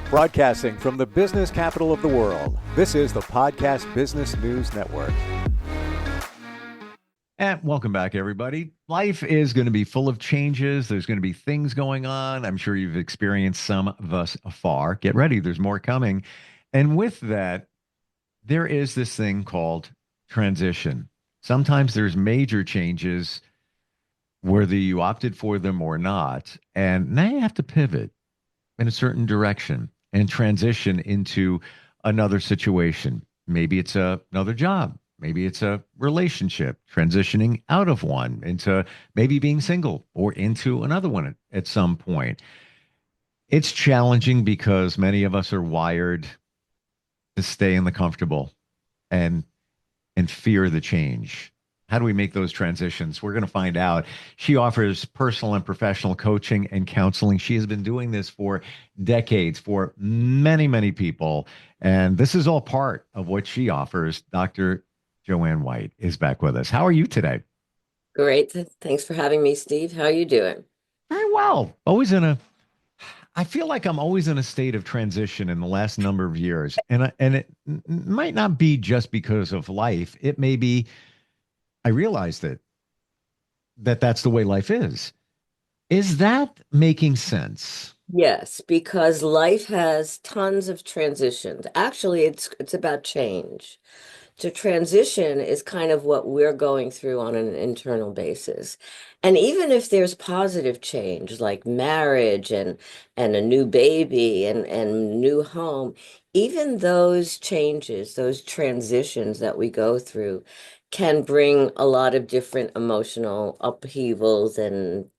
Broadcasting from the business capital of the world, this is the Podcast Business News Network. And welcome back, everybody. Life is going to be full of changes. There's going to be things going on. I'm sure you've experienced some thus far. Get ready, there's more coming. And with that, there is this thing called transition. Sometimes there's major changes, whether you opted for them or not. And now you have to pivot in a certain direction and transition into another situation. Maybe it's another job. Maybe it's a relationship, transitioning out of one into maybe being single or into another one at some point. It's challenging because many of us are wired to stay in the comfortable and fear the change. How do we make those transitions? We're going to find out. She offers personal and professional coaching and counseling. She has been doing this for decades for many, many people. And this is all part of what she offers. Dr. Joanne White is back with us. How are you today? Great. Thanks for having me, Steve. How are you doing? Very well. I feel like I'm always in a state of transition in the last number of years. And it might not be just because of life. It may be, I realized that's the way life is. Is that making sense? Yes, because life has tons of transitions. Actually, it's about change. To transition is kind of what we're going through on an internal basis. And even if there's positive change like marriage and a new baby and new home, even those changes, those transitions that we go through can bring a lot of different emotional upheavals and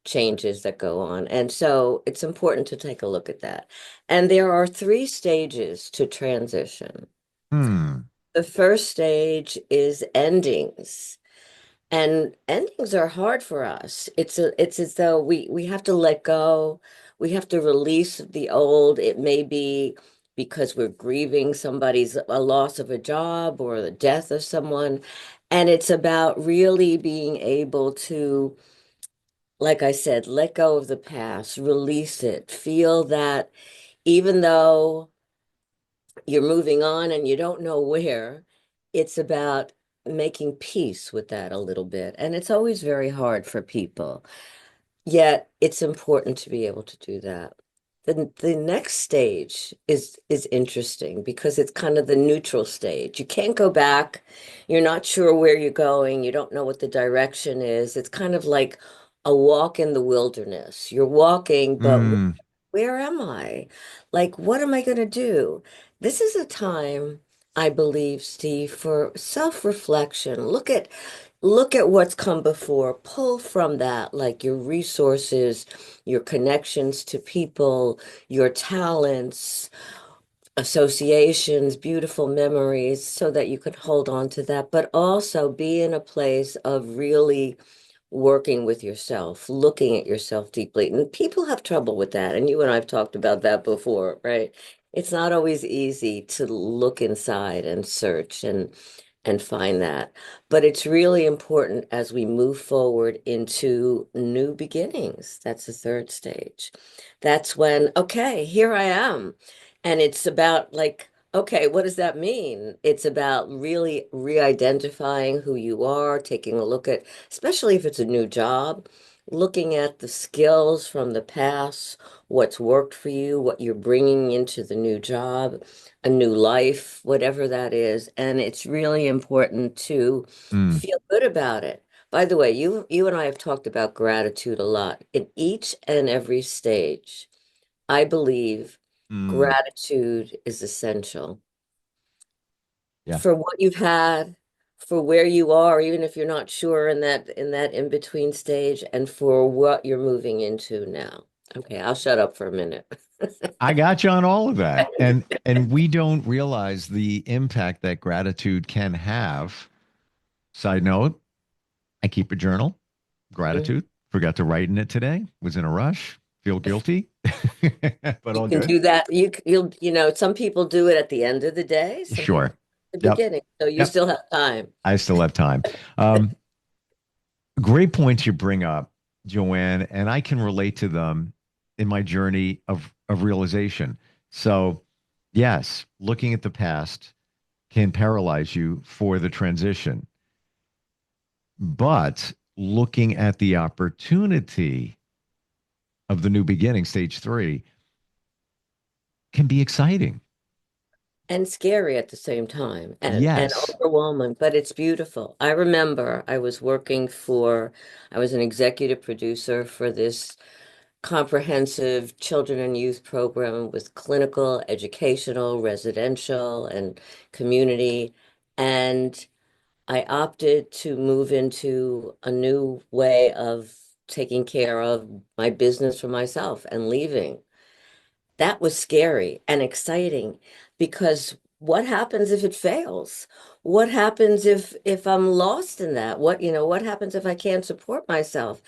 changes that go on. And so it's important to take a look at that. And there are three stages to transition. Hmm. The first stage is endings. And endings are hard for us. It's as though we have to let go. We have to release the old. It may be because we're grieving somebody's a loss of a job or the death of someone. And it's about really being able to, like I said, let go of the past, release it, feel that even though you're moving on and you don't know where, it's about making peace with that a little bit. And it's always very hard for people. Yet it's important to be able to do that. The next stage is interesting because it's kind of the neutral stage. You can't go back. You're not sure where you're going. You don't know what the direction is. It's kind of like a walk in the wilderness. You're walking, but Hmm. where am I? Like, what am I going to do? This is a time, I believe, Steve, for self-reflection. Look at what's come before. Pull from that, like your resources, your connections to people, your talents, associations, beautiful memories, so that you can hold on to that, but also be in a place of really working with yourself, looking at yourself deeply. And people have trouble with that. And you and I have talked about that before, right? It's not always easy to look inside and search and find that. But it's really important as we move forward into new beginnings. That's the third stage. That's when, okay, here I am. And it's about like, okay, what does that mean? It's about really re-identifying who you are, taking a look at, especially if it's a new job, looking at the skills from the past, what's worked for you, what you're bringing into the new job, a new life, whatever that is. And it's really important to Hmm. feel good about it. By the way, you and I have talked about gratitude a lot. In each and every stage, I believe Hmm. gratitude is essential Yeah. for what you've had, for where you are, even if you're not sure in that in-between stage, and for what you're moving into now. Okay, I'll shut up for a minute. I got you on all of that. And we don't realize the impact that gratitude can have. Side note, I keep a journal. Gratitude. Forgot to write in it today. Was in a rush. Feel guilty. But You all can good. do that. Some people do it at the end of the day, some people Sure. at the Yep. beginning. So you Yep. still have time. I still have time. Um, Great points you bring up, Joanne, and I can relate to them in my journey of realization. So, yes, looking at the past can paralyze you for the transition, but looking at the opportunity of the new beginning, stage three, can be exciting. And scary at the same time and Yes. overwhelming, but it's beautiful. I remember I was an executive producer for this comprehensive children and youth program with clinical, educational, residential, and community. And I opted to move into a new way of taking care of my business for myself and leaving. That was scary and exciting because what happens if it fails? What happens if I'm lost in that? What happens if I can't support myself?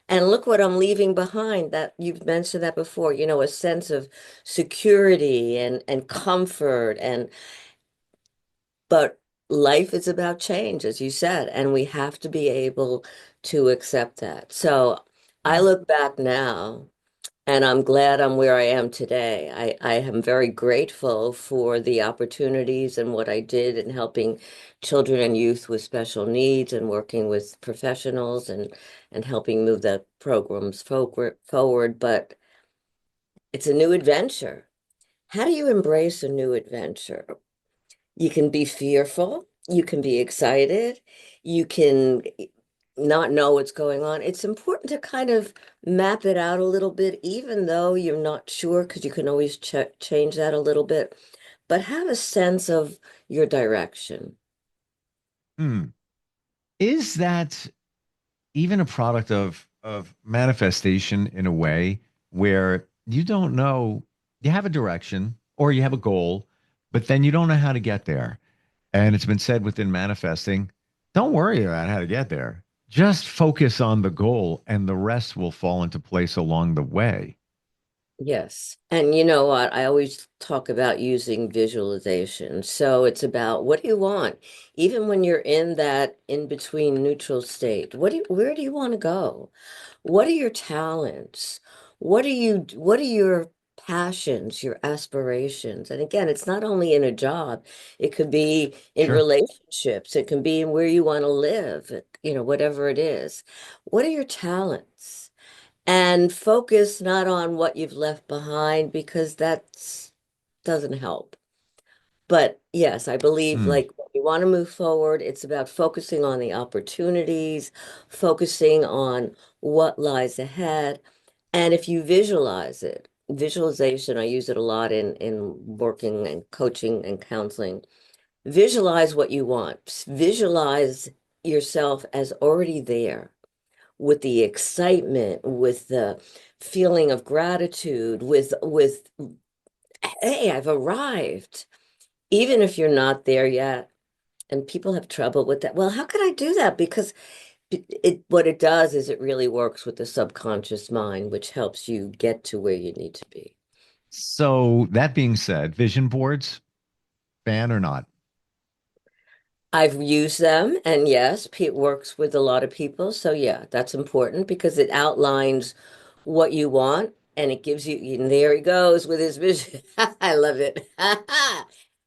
And look what I'm leaving behind. That you've mentioned that before, a sense of security and comfort and but life is about change, as you said, and we have to be able to accept that. So I Mm. look back now and I'm glad I'm where I am today. I am very grateful for the opportunities and what I did in helping children and youth with special needs and working with professionals and helping move the programs forward. But it's a new adventure. How do you embrace a new adventure? You can be fearful, you can be excited, you can not know what's going on. It's important to kind of map it out a little bit, even though you're not sure, because you can always change that a little bit, but have a sense of your direction. Hmm. Is that even a product of manifestation in a way where you don't know, you have a direction or you have a goal, but then you don't know how to get there? And it's been said within manifesting, don't worry about how to get there. Just focus on the goal and the rest will fall into place along the way. Yes. And you know what? I always talk about using visualization. So it's about what do you want? Even when you're in that in between neutral state, where do you want to go? What are your talents? What are your passions, your aspirations? And again, it's not only in a job, it could be in Sure. relationships, it can be in where you want to live, whatever it is. What are your talents? And focus not on what you've left behind because that doesn't help. But yes, I believe Hmm. like when you want to move forward, it's about focusing on the opportunities, focusing on what lies ahead. And if you visualize it, visualization, I use it a lot in working and coaching and counseling. Visualize what you want. Visualize yourself as already there with the excitement, with the feeling of gratitude, with hey, I've arrived. Even if you're not there yet, and people have trouble with that. Well, how can I do that? Because what it does is it really works with the subconscious mind, which helps you get to where you need to be. So that being said, vision boards, fan or not? I've used them, and yes, it works with a lot of people. So yeah, that's important because it outlines what you want, and it gives you, and there he goes with his vision. I love it.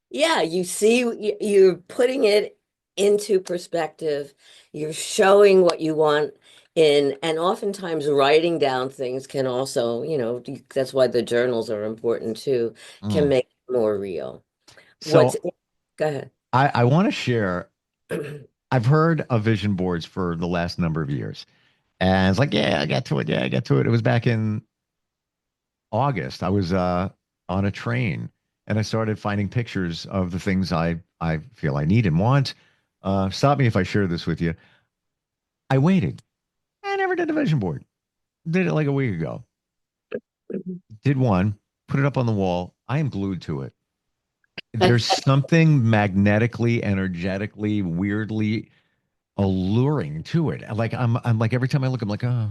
Yeah, you see, you're putting it into perspective. You're showing what you want and oftentimes writing down things can also, that's why the journals are important too, can Mm. make it more real. What's, So go ahead. I want to share, I've heard of vision boards for the last number of years. And it's like, yeah, I got to it. Yeah, I got to it. It was back in August. I was on a train and I started finding pictures of the things I feel I need and want. Stop me if I share this with you. I waited. I never did a vision board. Did it like a week ago. Did one, put it up on the wall. I am glued to it. There's something magnetically, energetically, weirdly alluring to it. I'm like every time I look, I'm like, oh,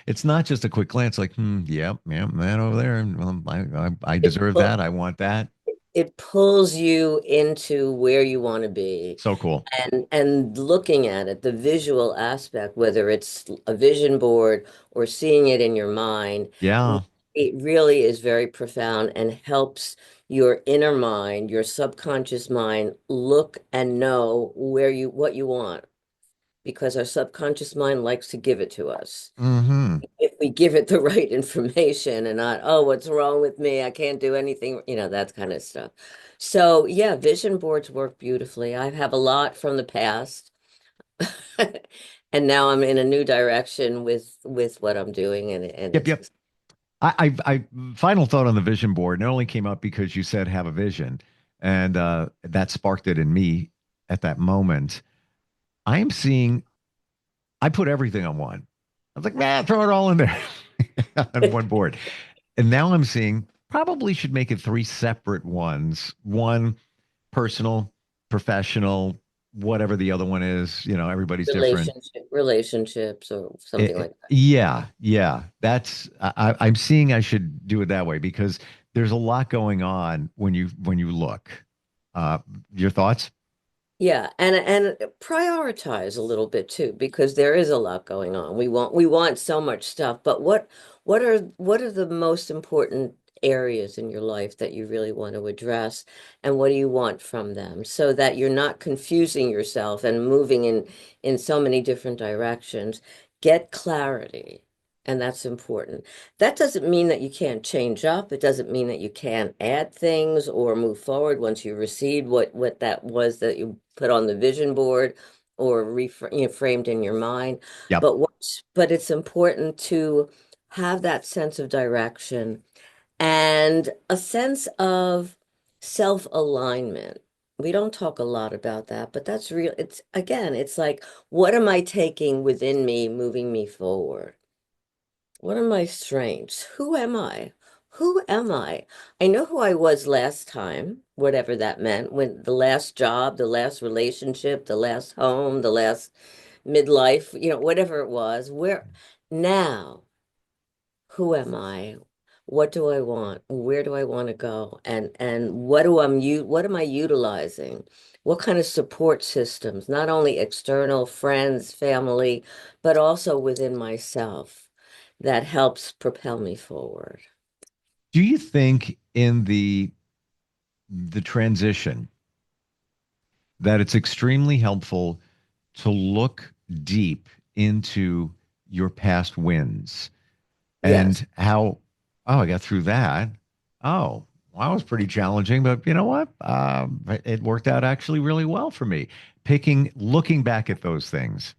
it's not just a quick glance. Like, yep, yeah, that over there. Well, I It deserve pull, that. I want that. it pulls you into where you want to be. So cool. And looking at it, the visual aspect, whether it's a vision board or seeing it in your mind, Yeah. It really is very profound and helps your inner mind, your subconscious mind, look and know what you want, because our subconscious mind likes to give it to us. Hmm. If we give it the right information and not, oh, what's wrong with me? I can't do anything, that kind of stuff. So, yeah, vision boards work beautifully. I have a lot from the past. And now I'm in a new direction with what I'm doing, and Yep, it's yep. Final thought on the vision board. And it only came up because you said have a vision, and that sparked it in me at that moment. I am seeing. I put everything on one. I was like, man, throw it all in there on one board. And now I'm seeing probably should make it three separate ones. One personal, professional, whatever the other one is. Everybody's different. relationships or something like that. Yeah, yeah. I'm seeing I should do it that way because there's a lot going on when you look. Uh, your thoughts? Yeah, and prioritize a little bit too, because there is a lot going on. We want so much stuff, but what are the most important areas in your life that you really want to address, and what do you want from them, so that you're not confusing yourself and moving in so many different directions. Get clarity, and that's important. That doesn't mean that you can't change up. It doesn't mean that you can't add things or move forward once you receive what that was that you put on the vision board or framed in your mind. Yep. But it's important to have that sense of direction and a sense of self-alignment. We don't talk a lot about that, but that's real. It's again, it's like, what am I taking within me, moving me forward? What are my strengths? Who am I? Who am I? I know who I was last time, whatever that meant, when the last job, the last relationship, the last home, the last midlife, whatever it was. Where now, who am I? What do I want? Where do I want to go? And what am I utilizing? What kind of support systems, not only external, friends, family, but also within myself, that helps propel me forward? Do you think in the transition that it's extremely helpful to look deep into your past wins Yes, and how, oh, I got through that. Oh, well, that was pretty challenging, but you know what? It worked out actually really well for me. Looking back at those things.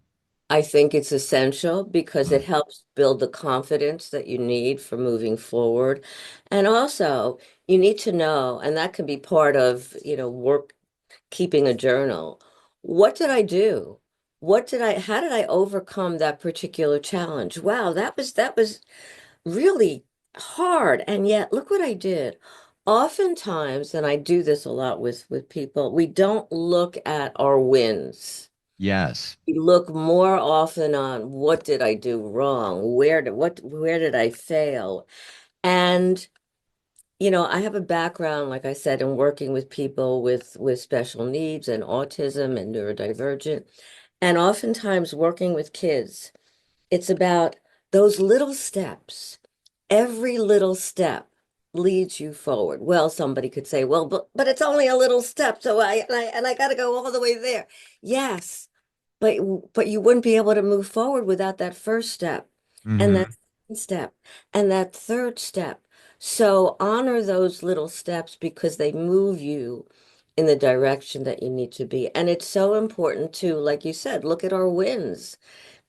I think it's essential because it Mm. helps build the confidence that you need for moving forward. And also, you need to know, and that can be part of, work, keeping a journal. What did I do? How did I overcome that particular challenge? Wow, that was really hard. And yet, look what I did. Oftentimes, and I do this a lot with people, we don't look at our wins. Yes. We look more often on, what did I do wrong? Where did I fail? And I have a background, like I said, in working with people with special needs and autism and neurodivergent, and oftentimes working with kids. It's about those little steps. Every little step leads you forward. Well, somebody could say, well, but it's only a little step, so I got to go all the way there. Yes, but you wouldn't be able to move forward without that first step, and that Hmm. second step, and that third step. So honor those little steps because they move you in the direction that you need to be. And it's so important to, like you said, look at our wins,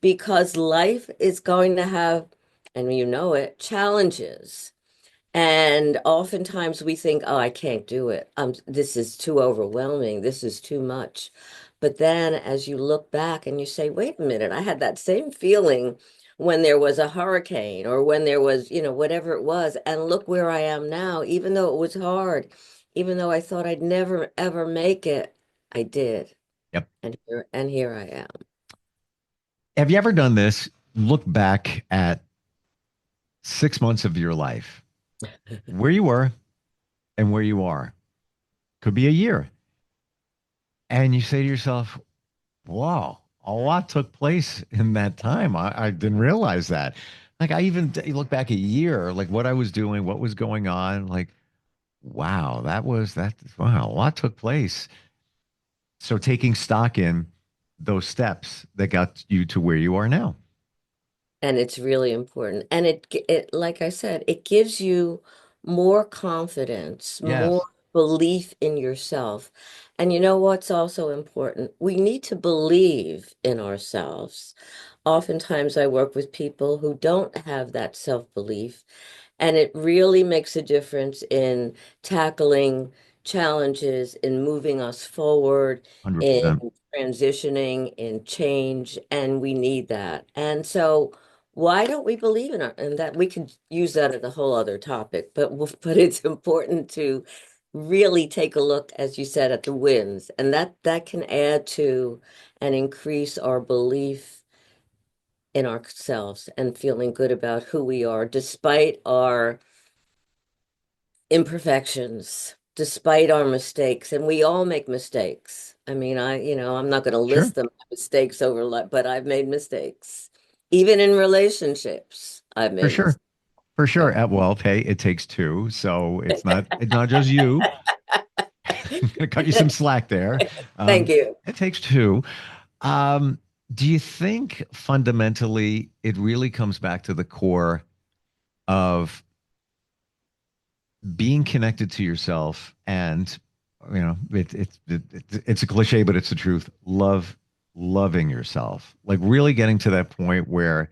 because life is going to have, and challenges. And oftentimes we think, oh, I can't do it. This is too overwhelming. This is too much. But then as you look back and you say, wait a minute, I had that same feeling when there was a hurricane or when there was, whatever it was. And look where I am now, even though it was hard, even though I thought I'd never, ever make it, I did. Yep. And here I am. Have you ever done this? Look back at 6 months of your life, where you were and where you are. Could be a year. And you say to yourself, wow, a lot took place in that time. I didn't realize that. Like I even look back a year, like what I was doing, what was going on, like, wow, wow, a lot took place. So taking stock in those steps that got you to where you are now. And it's really important. And like I said, it gives you more confidence, more Yes, belief in yourself. And you know what's also important? We need to believe in ourselves. Oftentimes, I work with people who don't have that self-belief, and it really makes a difference in tackling challenges, in moving us forward, in 100%. transitioning, in change, and we need that. And so, why don't we believe in our, and that we can use that as a whole other topic, but it's important to really take a look, as you said, at the wins, and that can add to and increase our belief in ourselves and feeling good about who we are, despite our imperfections, despite our mistakes. And we all make mistakes. I mean, I'm not going to Sure, list them mistakes over, but I've made mistakes. Even in relationships, I've for made sure, mistakes. for sure. Well, hey, it takes two, so it's not just you. I'm gonna cut you some slack there. Thank Um, you. it takes two. Um, do you think fundamentally it really comes back to the core of being connected to yourself and it's a cliche, but it's the truth. Loving yourself, like really getting to that point where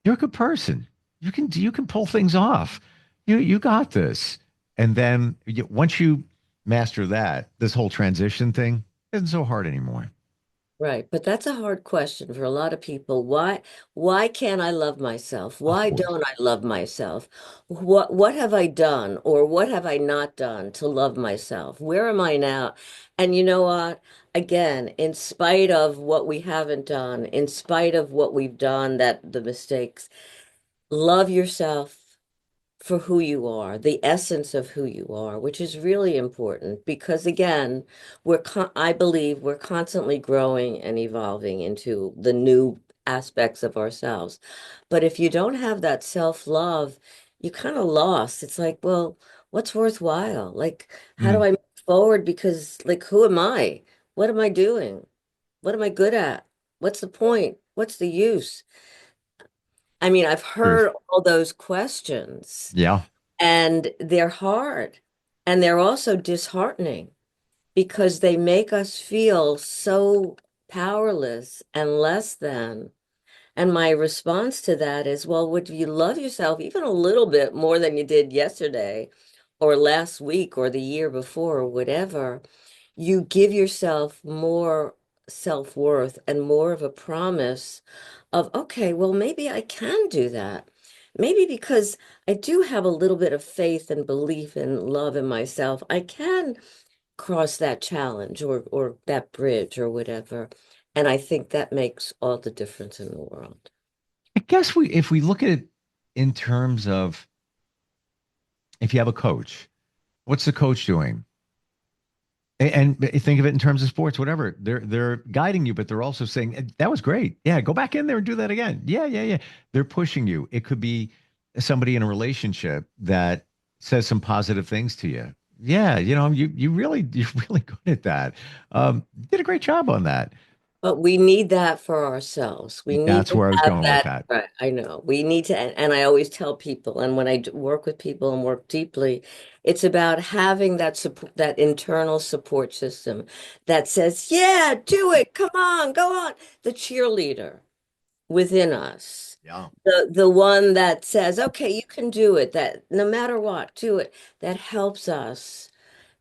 you're a good person. You can pull things off. You got this. And then once you master that, this whole transition thing isn't so hard anymore. Right, but that's a hard question for a lot of people. Why can't I love myself? Of Why course. don't I love myself? What have I done or what have I not done to love myself? Where am I now? And you know what? Again, in spite of what we haven't done, in spite of what we've done, that the mistakes, love yourself for who you are, the essence of who you are, which is really important because again, I believe we're constantly growing and evolving into the new aspects of ourselves. But if you don't have that self-love, you kind of lost. It's like, well, what's worthwhile? Like, how do Mm, I move forward? Because like, who am I? What am I doing? What am I good at? What's the point? What's the use? I mean, I've truth. heard all those questions Yeah. and they're hard and they're also disheartening because they make us feel so powerless and less than. And my response to that is, well, would you love yourself even a little bit more than you did yesterday or last week or the year before or whatever? You give yourself more self-worth and more of a promise of, okay, well, maybe I can do that. Maybe because I do have a little bit of faith and belief and love in myself, I can cross that challenge or that bridge or whatever. And I think that makes all the difference in the world. I guess if we look at it in terms of if you have a coach, what's the coach doing? And think of it in terms of sports, whatever. They're guiding you, but they're also saying that was great. Yeah, go back in there and do that again. Yeah, yeah, yeah. They're pushing you. It could be somebody in a relationship that says some positive things to you. Yeah, you're really good at that. You did a great job on that. But we need that for ourselves. We need That's to where I was have going with that. that. Right. I know. We need to, and I always tell people, and when work with people and work deeply, it's about having that support, that internal support system that says, yeah, do it. Come on, go on. The cheerleader within us. Yeah. The one that says, okay, you can do it, that no matter what, do it. That helps us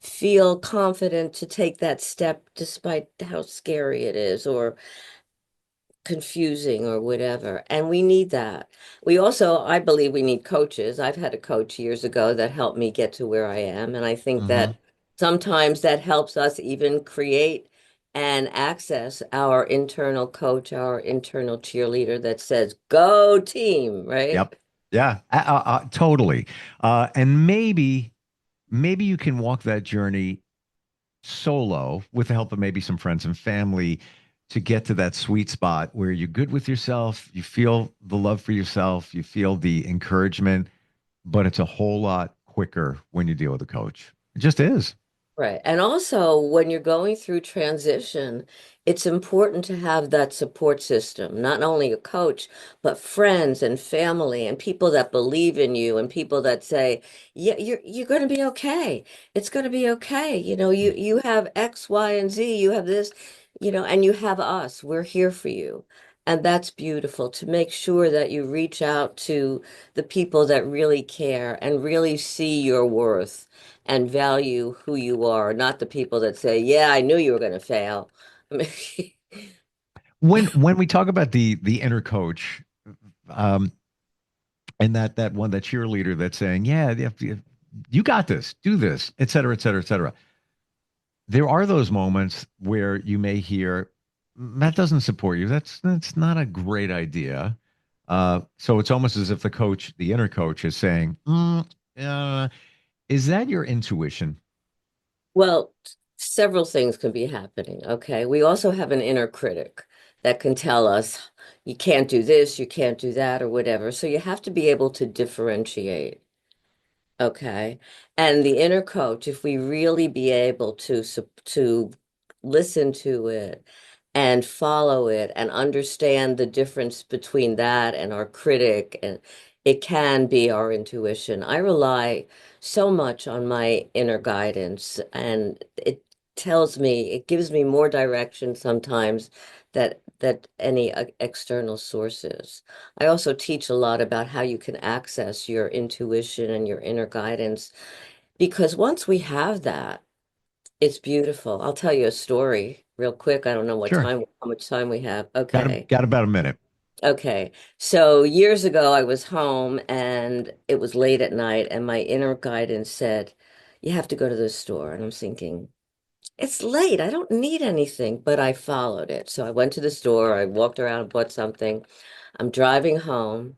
feel confident to take that step despite how scary it is or confusing or whatever. And we need that. We also, I believe we need coaches. I've had a coach years ago that helped me get to where I am. And I think Hmm. that sometimes that helps us even create and access our internal coach, our internal cheerleader that says, go team, right? Yep. Yeah. Totally. And maybe you can walk that journey solo with the help of maybe some friends and family. to get to that sweet spot where you're good with yourself, you feel the love for yourself, you feel the encouragement, but it's a whole lot quicker when you deal with a coach. It just is. Right. And also, when you're going through transition, it's important to have that support system, not only a coach, but friends and family and people that believe in you and people that say, yeah, you're going to be okay. It's going to be okay. You have X, Y, and Z. You have this, and you have us. We're here for you. And that's beautiful to make sure that you reach out to the people that really care and really see your worth and value who you are, not the people that say, "Yeah, I knew you were going to fail." I mean, When we talk about the inner coach, um, and that cheerleader that's saying, yeah, you got this, do this, et cetera, et cetera, et cetera. There are those moments where you may hear that doesn't support you. That's not a great idea. So it's almost as if the coach, the inner coach, is saying, uh, "Is that your intuition?" well, several things can be happening. Okay. We also have an inner critic that can tell us you can't do this, you can't do that, or whatever. So you have to be able to differentiate. Okay. And the inner coach, if we really be able to listen to it and follow it and understand the difference between that and our critic, and it can be our intuition. I rely so much on my inner guidance, and it gives me more direction sometimes that any external sources. I also teach a lot about how you can access your intuition and your inner guidance because once we have that, it's beautiful. I'll tell you a story real quick. I don't know Sure. how much time we have. Got Okay. got about a minute. Okay. So years ago, I was home and it was late at night, and my inner guidance said, "You have to go to the store." And I'm thinking, it's late. I don't need anything, but I followed it. So I went to the store, I walked around and bought something. I'm driving home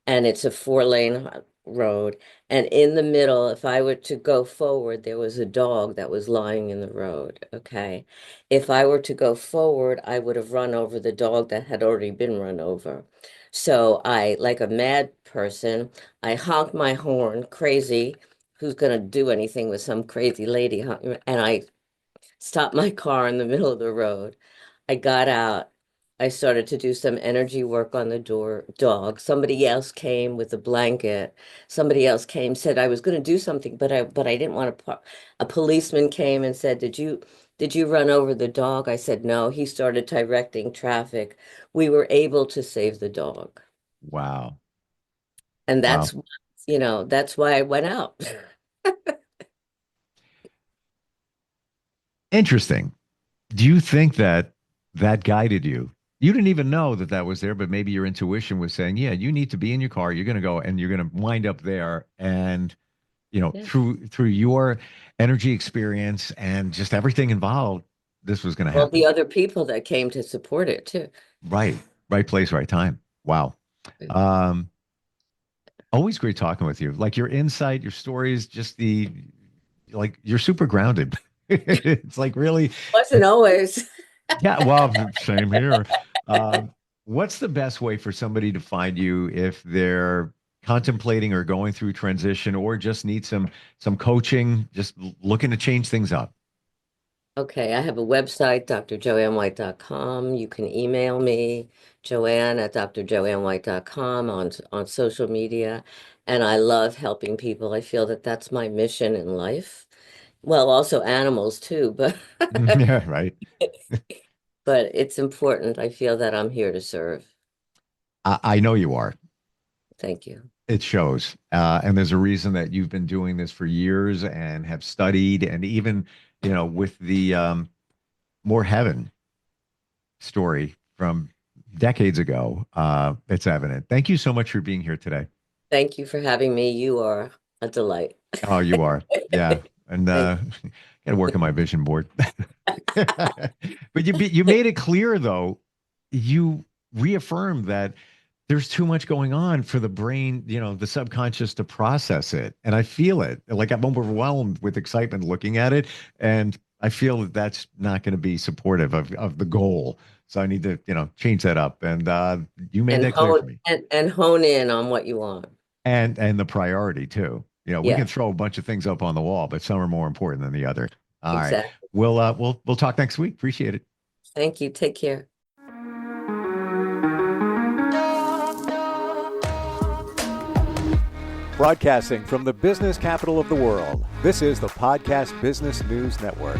and it's a four-lane road. And in the middle, if I were to go forward, there was a dog that was lying in the road. Okay. If I were to go forward, I would have run over the dog that had already been run over. So I, like a mad person, I honked my horn, crazy. Who's going to do anything with some crazy lady? And I stopped my car in the middle of the road. I got out. I started to do some energy work on the dog. Somebody else came with a blanket. Somebody else came, said I was going to do something, but I didn't want to. A policeman came and said, "Did you run over the dog?" I said, "No." He started directing traffic. We were able to save the dog. Wow. And Wow. that's why I went out. Interesting. Do you think that that guided you? You didn't even know that that was there, but maybe your intuition was saying, yeah, you need to be in your car. You're going to go and you're going to wind up there. And, Yeah. through your energy experience and just everything involved, this was going to Well, the happen. other people that came to support it too. Right. Right place, right time. Wow. Um, Always great talking with you. Like your insight, your stories, just like you're super grounded. It's like really, Wasn't always. yeah, well, same here. What's the best way for somebody to find you if they're contemplating or going through transition or just need some coaching, just looking to change things up? Okay, I have a website, drjoannewhite.com. You can email me, Joanne at drjoannewhite.com on social media. And I love helping people. I feel that that's my mission in life. Well, also animals too, but Yeah, right. but it's important. I feel that I'm here to serve. I know you are. Thank you. It shows. And there's a reason that you've been doing this for years and have studied and even, with the More Heaven story from decades ago, it's evident. Thank you so much for being here today. Thank you for having me. You are a delight. Oh, you are. Yeah. And Thank got to work on my vision board. But you made it clear though. You reaffirmed that there's too much going on for the brain, the subconscious to process it. And I feel it. Like I'm overwhelmed with excitement looking at it. And I feel that that's not going to be supportive of the goal. So I need to, change that up. And you made And that clear for hone me. and hone in on what you want. And the priority too. We can Yeah, throw a bunch of things up on the wall, but some are more important than the other. All right. exactly. We'll talk next week. Appreciate it. Thank you. Take care. Broadcasting from the business capital of the world, this is the Podcast Business News Network.